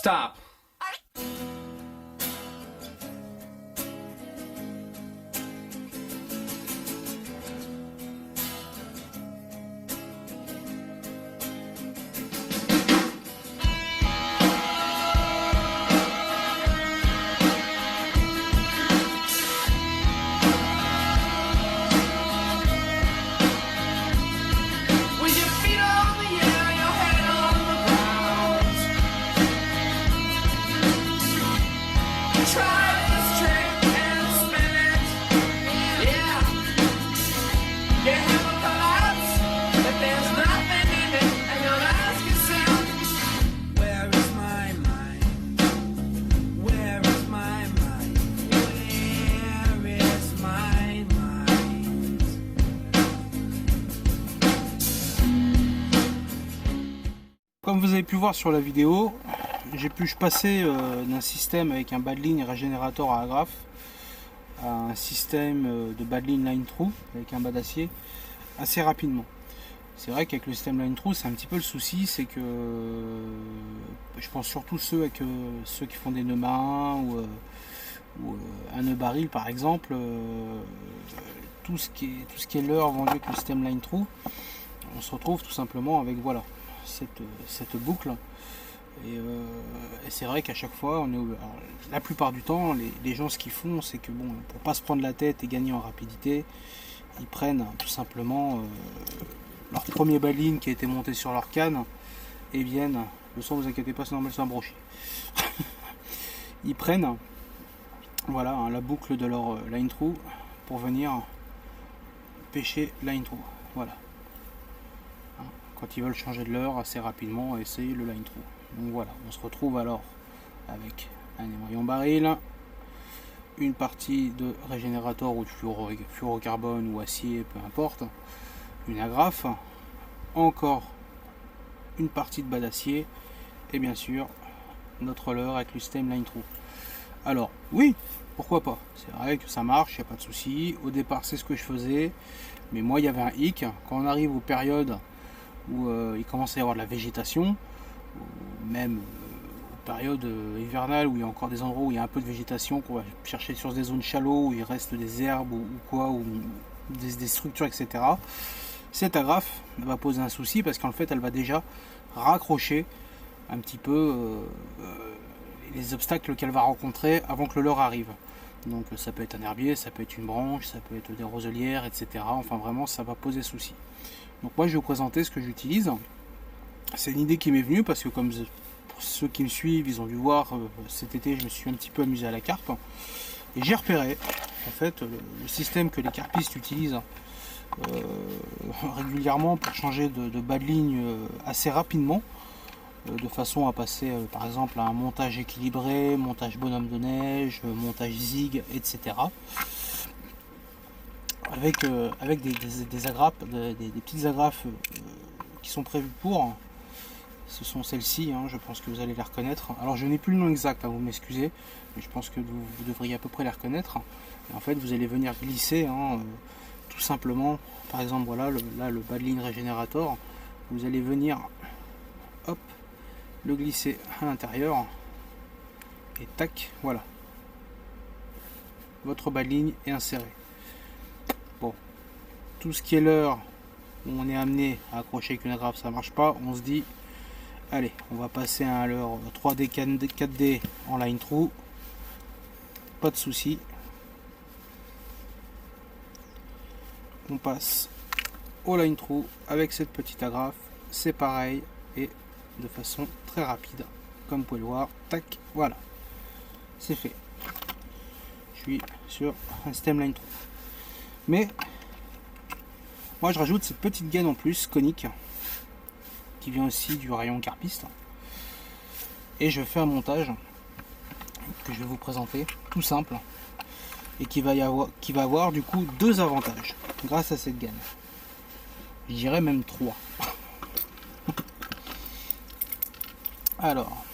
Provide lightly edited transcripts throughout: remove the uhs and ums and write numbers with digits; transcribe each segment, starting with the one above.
Stop. Comme vous avez pu voir sur la vidéo, j'ai pu passer d'un système avec un bad-line régénérateur à agrafe à un système de bad-line line-through avec un bas d'acier assez rapidement. C'est vrai qu'avec le système line-through, c'est un petit peu le souci, c'est que je pense surtout ceux qui font des nœuds mains ou un nœud baril par exemple, tout ce qui est leurre vendu avec le système line-through, on se retrouve tout simplement avec voilà cette boucle et c'est vrai qu'à chaque fois alors, la plupart du temps les gens ce qu'ils font, c'est que bon, pour pas se prendre la tête et gagner en rapidité, ils prennent tout simplement leur premier bad-line qui a été monté sur leur canne et viennent, le son, vous inquiétez pas, c'est normal, c'est un brochet. Ils prennent voilà la boucle de leur line-through pour venir pêcher line-through, voilà. Quand ils veulent changer de leurre assez rapidement, essayer le line-through. Donc voilà, on se retrouve alors avec un émaillon baril, une partie de régénérateur ou de fluorocarbone ou acier, peu importe, une agrafe, encore une partie de bas d'acier et bien sûr notre leurre avec le système line-through. Alors oui, pourquoi pas, c'est vrai que ça marche, il n'y a pas de souci. Au départ c'est ce que je faisais, mais moi il y avait un hic. Quand on arrive aux périodes où il commence à y avoir de la végétation, ou même aux périodes hivernales où il y a encore des endroits où il y a un peu de végétation, qu'on va chercher sur des zones shallow où il reste des herbes ou quoi, ou des structures, etc. Cette agrafe va poser un souci parce qu'en fait elle va déjà raccrocher un petit peu les obstacles qu'elle va rencontrer avant que le leurre arrive. Donc ça peut être un herbier, ça peut être une branche, ça peut être des roselières, etc. Enfin vraiment ça va poser souci. Donc moi je vais vous présenter ce que j'utilise. C'est une idée qui m'est venue parce que comme pour ceux qui me suivent, ils ont dû voir cet été, je me suis un petit peu amusé à la carpe. Et j'ai repéré en fait le système que les carpistes utilisent régulièrement pour changer de bas de ligne assez rapidement, de façon à passer par exemple à un montage équilibré, montage bonhomme de neige, montage zig, etc. Avec des agrafes, des petites agrafes qui sont prévues pour. Ce sont celles-ci, hein, je pense que vous allez les reconnaître. Alors je n'ai plus le nom exact, hein, vous m'excusez, mais je pense que vous devriez à peu près les reconnaître. Et en fait vous allez venir glisser tout simplement, par exemple voilà là le bad-line régénérateur, vous allez venir hop le glisser à l'intérieur et tac, voilà, votre bad-line est inséré. Bon, tout ce qui est l'heure où on est amené à accrocher avec une agrafe, ça marche pas, on se dit allez, on va passer à un leurre 3D 4D en line-through, pas de souci. On passe au line-through avec cette petite agrafe, c'est pareil et de façon très rapide, comme vous pouvez le voir, tac, voilà, c'est fait. Je suis sur un système line-through. Mais moi je rajoute cette petite gaine en plus conique qui vient aussi du rayon carpiste et je fais un montage que je vais vous présenter tout simple et qui va avoir du coup deux avantages grâce à cette gaine, je dirais même trois. Alors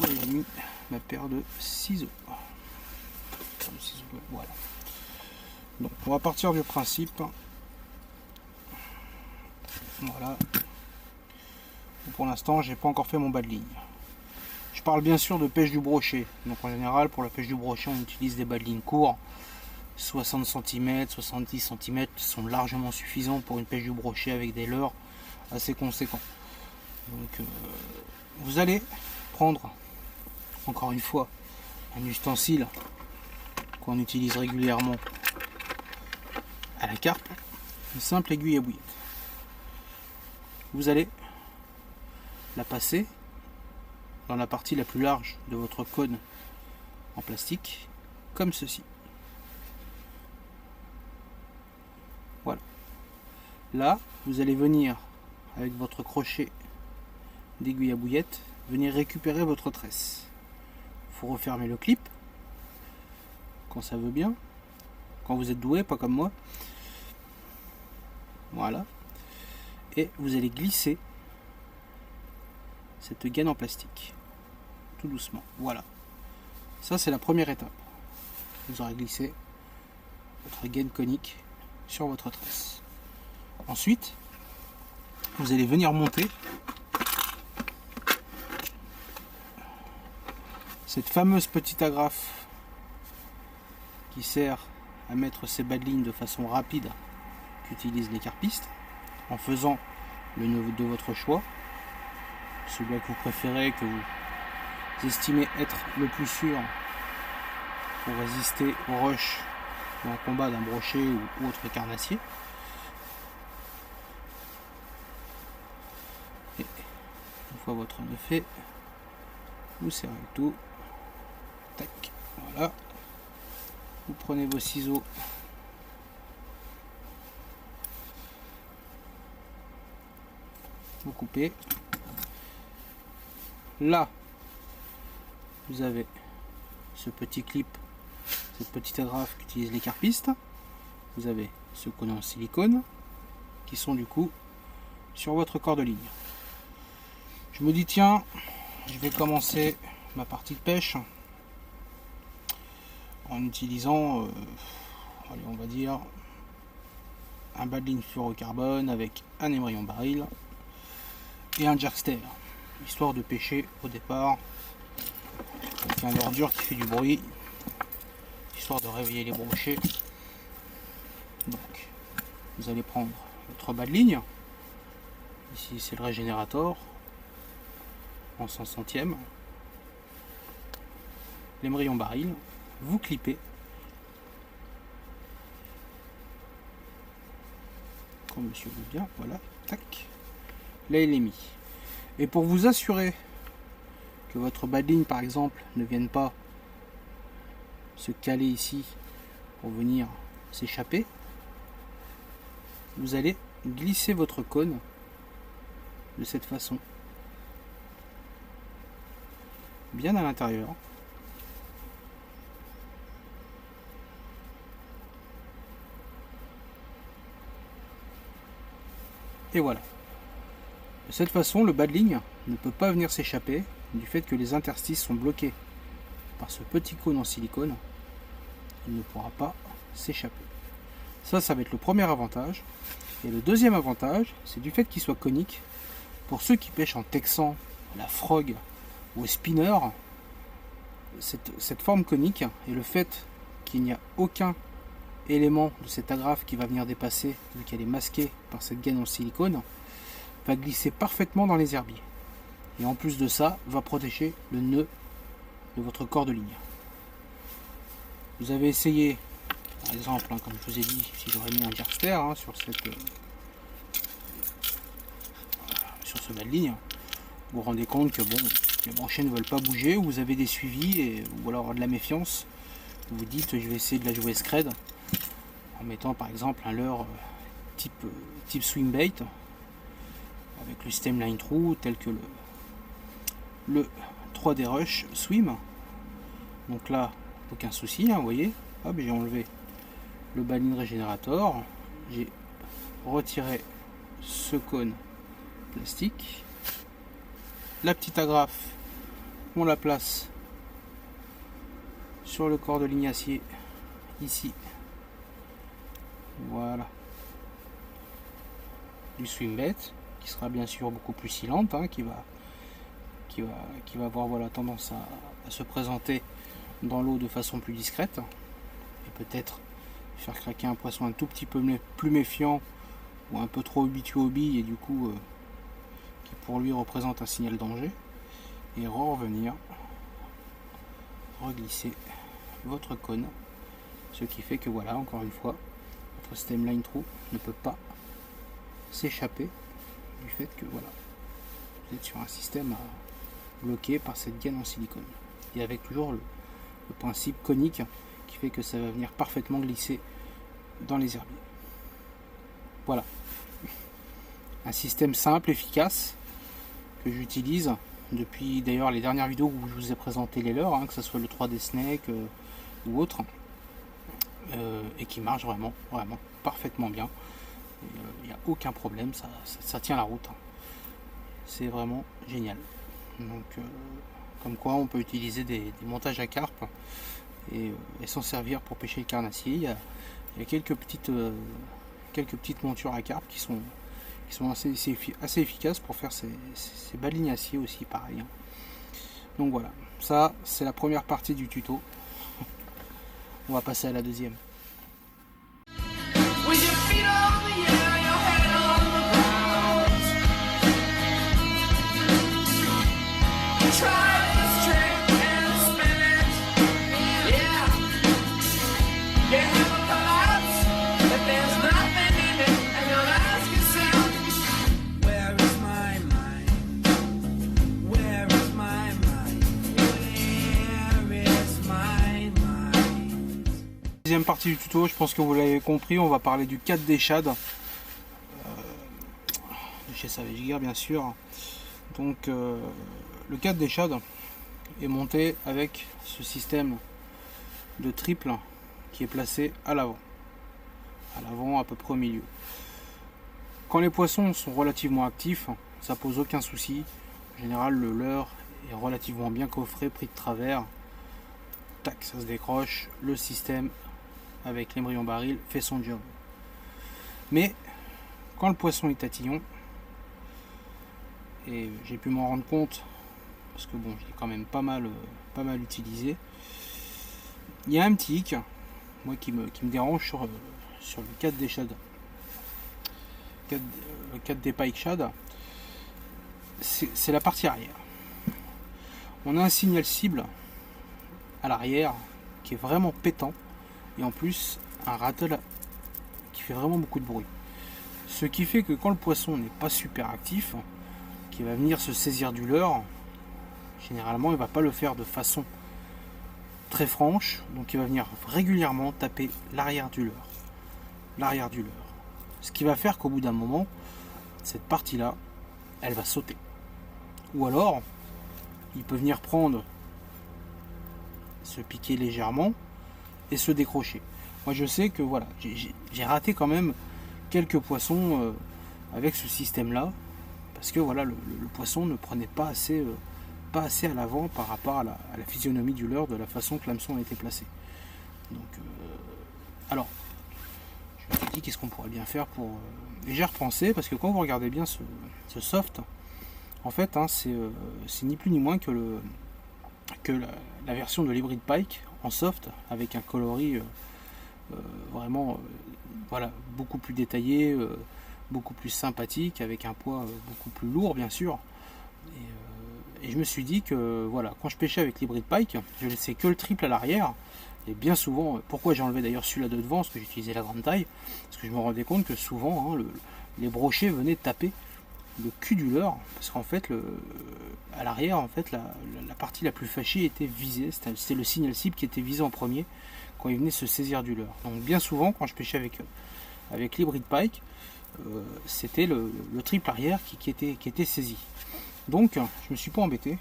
j'ai mis ma paire de ciseaux, voilà. Donc on va partir du principe, voilà, Pour l'instant, j'ai pas encore fait mon bas de ligne. Je parle bien sûr de pêche du brochet. Donc en général, pour la pêche du brochet, on utilise des bas de ligne courts. 60 cm, 70 cm sont largement suffisants pour une pêche du brochet avec des leurres assez conséquents. Donc vous allez prendre, encore une fois, un ustensile qu'on utilise régulièrement à la carpe, une simple aiguille à bouillette. Vous allez la passer dans la partie la plus large de votre cône en plastique, comme ceci. Voilà. Là, vous allez venir, avec votre crochet d'aiguille à bouillette, venir récupérer votre tresse. Il faut refermer le clip, quand ça veut bien, quand vous êtes doué, pas comme moi. Voilà. Et vous allez glisser cette gaine en plastique, tout doucement. Voilà. Ça, c'est la première étape. Vous aurez glissé votre gaine conique sur votre tresse. Ensuite, vous allez venir monter cette fameuse petite agrafe qui sert à mettre ces bas de ligne de façon rapide qu'utilisent les carpistes, en faisant le nœud de votre choix, celui que vous préférez, que vous estimez être le plus sûr pour résister au rush dans le combat d'un brochet ou autre carnassier. Et une fois votre nœud fait, vous serrez le tout. Tac, voilà. Vous prenez vos ciseaux, vous coupez. Là, vous avez ce petit clip, cette petite agrafe qu'utilisent les carpistes. Vous avez ce cône en silicone qui sont du coup sur votre corde de ligne. Je me dis tiens, je vais commencer ma partie de pêche en utilisant, allez, on va dire un bas de ligne fluorocarbone avec un émerillon baril et un jerkster, histoire de pêcher au départ avec un leurre dur qui fait du bruit, histoire de réveiller les brochets. Donc vous allez prendre votre bas de ligne, ici c'est le régénérateur en 100 centièmes, l'émerillon baril, vous clippez comme monsieur veut bien, voilà, tac, là il est mis. Et pour vous assurer que votre bas de ligne par exemple ne vienne pas se caler ici pour venir s'échapper, vous allez glisser votre cône de cette façon, bien à l'intérieur. Et voilà. De cette façon, le bas de ligne ne peut pas venir s'échapper du fait que les interstices sont bloqués par ce petit cône en silicone. Il ne pourra pas s'échapper. Ça va être le premier avantage. Et le deuxième avantage, c'est du fait qu'il soit conique. Pour ceux qui pêchent en texan, à la frog ou au spinner, cette forme conique et le fait qu'il n'y a aucun élément de cette agrafe qui va venir dépasser, vu qu'elle est masquée par cette gaine en silicone, va glisser parfaitement dans les herbiers. Et en plus de ça, va protéger le nœud de votre corde de ligne. Vous avez essayé, par exemple, comme je vous ai dit, si j'aurais mis un jerkster sur ce bas de ligne, vous vous rendez compte que bon, les brochets ne veulent pas bouger, ou vous avez des suivis, ou alors de la méfiance. Vous vous dites, je vais essayer de la jouer scred, en mettant par exemple un leurre type swing bait, avec le système line through, tel que le 3D Rush Swim. Donc là, aucun souci, vous voyez, hop, j'ai enlevé le bas de ligne régénérateur, j'ai retiré ce cône plastique, la petite agrafe, on la place sur le corps de ligne acier, ici, voilà, du swing bait, qui sera bien sûr beaucoup plus silente, hein, qui va avoir voilà, tendance à se présenter dans l'eau de façon plus discrète, et peut-être faire craquer un poisson un tout petit peu plus méfiant ou un peu trop habitué aux billes, et du coup qui pour lui représente un signal danger, et revenir reglisser votre cône, ce qui fait que voilà, encore une fois, votre système line through ne peut pas s'échapper du fait que voilà, vous êtes sur un système bloqué par cette gaine en silicone, et avec toujours le principe conique qui fait que ça va venir parfaitement glisser dans les herbiers. Voilà, un système simple, efficace, que j'utilise depuis d'ailleurs les dernières vidéos où je vous ai présenté les leurres, hein, que ce soit le 3D Snake ou autre, et qui marche vraiment parfaitement bien. Il n'y a aucun problème, ça tient la route, hein. C'est vraiment génial. Donc comme quoi on peut utiliser des montages à carpe et s'en servir pour pêcher le carnassier. Il y a quelques petites montures à carpe qui sont assez efficaces pour faire ces bas de ligne aussi, pareil, hein. Donc voilà, ça c'est la première partie du tuto. On va passer à la deuxième. Deuxième partie du tuto, je pense que vous l'avez compris, on va parler du 4D Shad de chez Savage Gear, bien sûr. Donc le 4D Shad est monté avec ce système de triple qui est placé à l'avant à peu près au milieu. Quand les poissons sont relativement actifs, ça pose aucun souci. En général, le leurre est relativement bien coffré, pris de travers, tac, ça se décroche, le système avec l'embryon baril fait son job. Mais quand le poisson est tatillon, et j'ai pu m'en rendre compte parce que bon, je l'ai quand même pas mal utilisé, il y a un petit hic moi qui me dérange sur le 4D Shad, 4D Pike Shad, c'est la partie arrière. On a un signal cible à l'arrière qui est vraiment pétant, et en plus un rattle qui fait vraiment beaucoup de bruit, ce qui fait que quand le poisson n'est pas super actif, qui va venir se saisir du leurre, généralement il va pas le faire de façon très franche, donc il va venir régulièrement taper l'arrière du leurre, ce qui va faire qu'au bout d'un moment cette partie là elle va sauter, ou alors il peut venir prendre, se piquer légèrement et se décrocher. Moi je sais que voilà, j'ai raté quand même quelques poissons avec ce système là, parce que voilà, le poisson ne prenait pas assez à l'avant par rapport à la physionomie du leurre, de la façon que l'hameçon a été placé. Donc alors je me suis dit qu'est-ce qu'on pourrait bien faire pour et j'ai repensé, parce que quand vous regardez bien ce soft, en fait hein, c'est ni plus ni moins que la version de l'Hybrid Pike en soft, avec un coloris vraiment voilà, beaucoup plus détaillé, beaucoup plus sympathique, avec un poids beaucoup plus lourd bien sûr. Et je me suis dit que voilà, quand je pêchais avec l'Hybrid Pike, je laissais que le triple à l'arrière, et bien souvent, pourquoi j'ai enlevé d'ailleurs celui-là de devant, parce que j'utilisais la grande taille, parce que je me rendais compte que souvent hein, les brochets venaient taper le cul du leurre, parce qu'en fait à l'arrière en fait la partie la plus fâchée était visée, c'était le signal cible qui était visé en premier quand il venait se saisir du leurre. Donc bien souvent quand je pêchais avec l'Hybrid Pike, c'était le triple arrière qui était saisi. Donc je me suis pas embêté,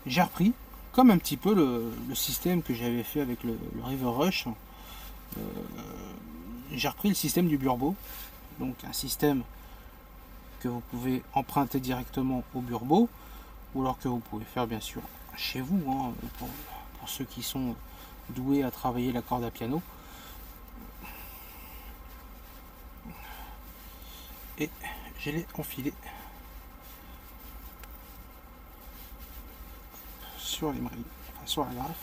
j'ai repris comme un petit peu le système que j'avais fait avec le River Rush. J'ai repris le système du Burbo, donc un système que vous pouvez emprunter directement au Burbo, ou alors que vous pouvez faire bien sûr chez vous, hein, pour ceux qui sont doués à travailler la corde à piano. et je l'ai enfilé sur les mailles, enfin sur la graffe,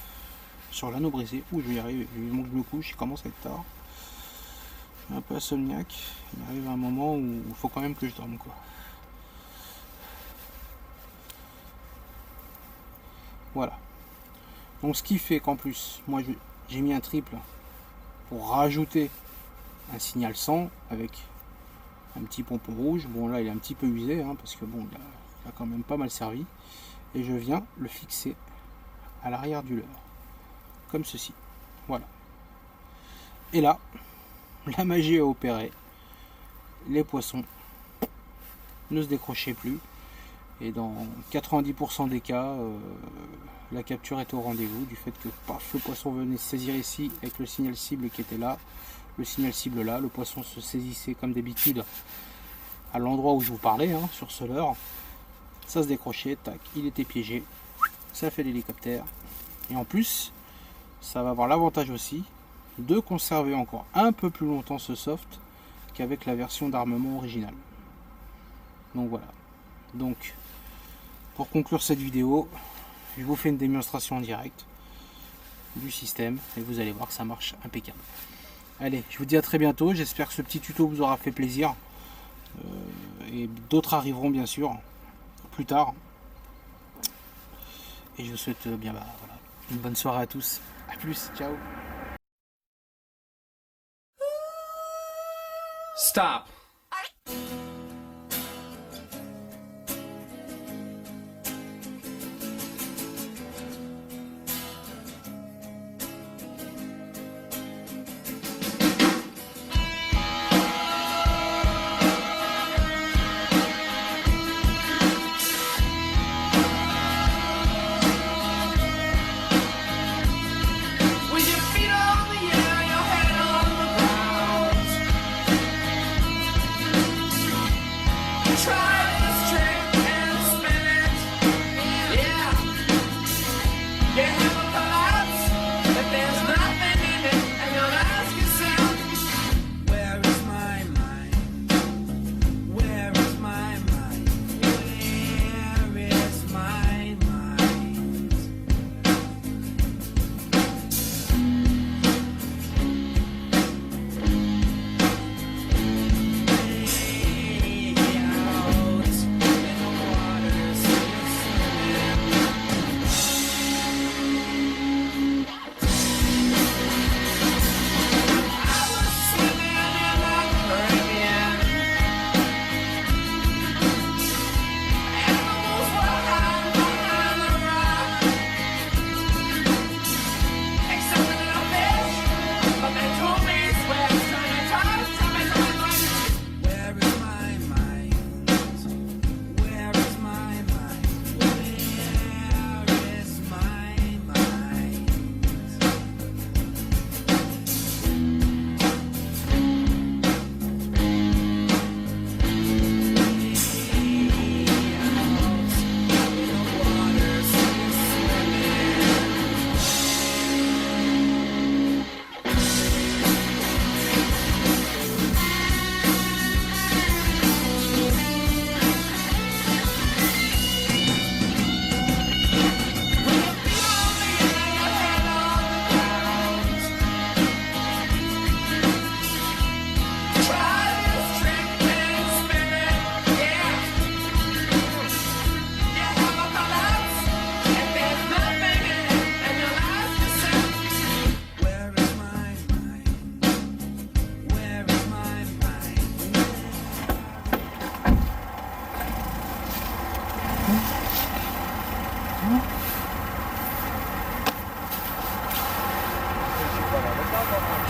sur l'anneau brisé. Où je vais y arriver, il manque de me couche, il commence à être tard. Je suis un peu insomniaque, il arrive un moment où il faut quand même que je dorme quoi. Voilà. Donc ce qui fait qu'en plus, moi j'ai mis un triple pour rajouter un signal 100 avec un petit pompon rouge. Bon là il est un petit peu usé hein, parce que bon il a quand même pas mal servi. Et je viens le fixer à l'arrière du leurre. Comme ceci. Voilà. Et là, la magie a opéré. Les poissons ne se décrochaient plus. Et dans 90% des cas, la capture est au rendez-vous du fait que paf, le poisson venait se saisir ici avec le signal cible qui était là, le signal cible là, le poisson se saisissait comme d'habitude à l'endroit où je vous parlais, hein, sur ce leurre. Ça se décrochait, tac, il était piégé, ça fait l'hélicoptère. Et en plus, ça va avoir l'avantage aussi de conserver encore un peu plus longtemps ce soft qu'avec la version d'armement originale. Donc voilà. Donc, pour conclure cette vidéo, je vous fais une démonstration en direct du système et vous allez voir que ça marche impeccable. Allez, je vous dis à très bientôt. J'espère que ce petit tuto vous aura fait plaisir. Et d'autres arriveront bien sûr plus tard. Et je vous souhaite bien voilà, une bonne soirée à tous. A plus, ciao. Stop.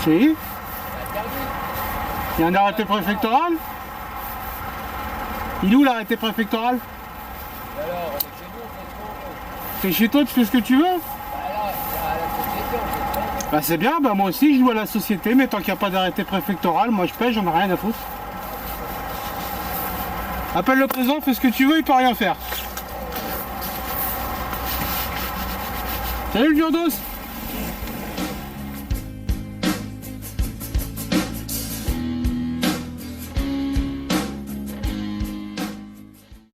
Si. Il y a un arrêté préfectoral. Il est où l'arrêté préfectoral? Alors, on est chez nous, on fait trop. C'est chez toi, tu fais ce que tu veux? Bah là, à la société, on fait trop. Bah c'est bien, bah moi aussi je joue à la société, mais tant qu'il n'y a pas d'arrêté préfectoral, moi je pêche, j'en ai rien à foutre. Appelle le président, fais ce que tu veux, il peut rien faire. Salut le Viandos.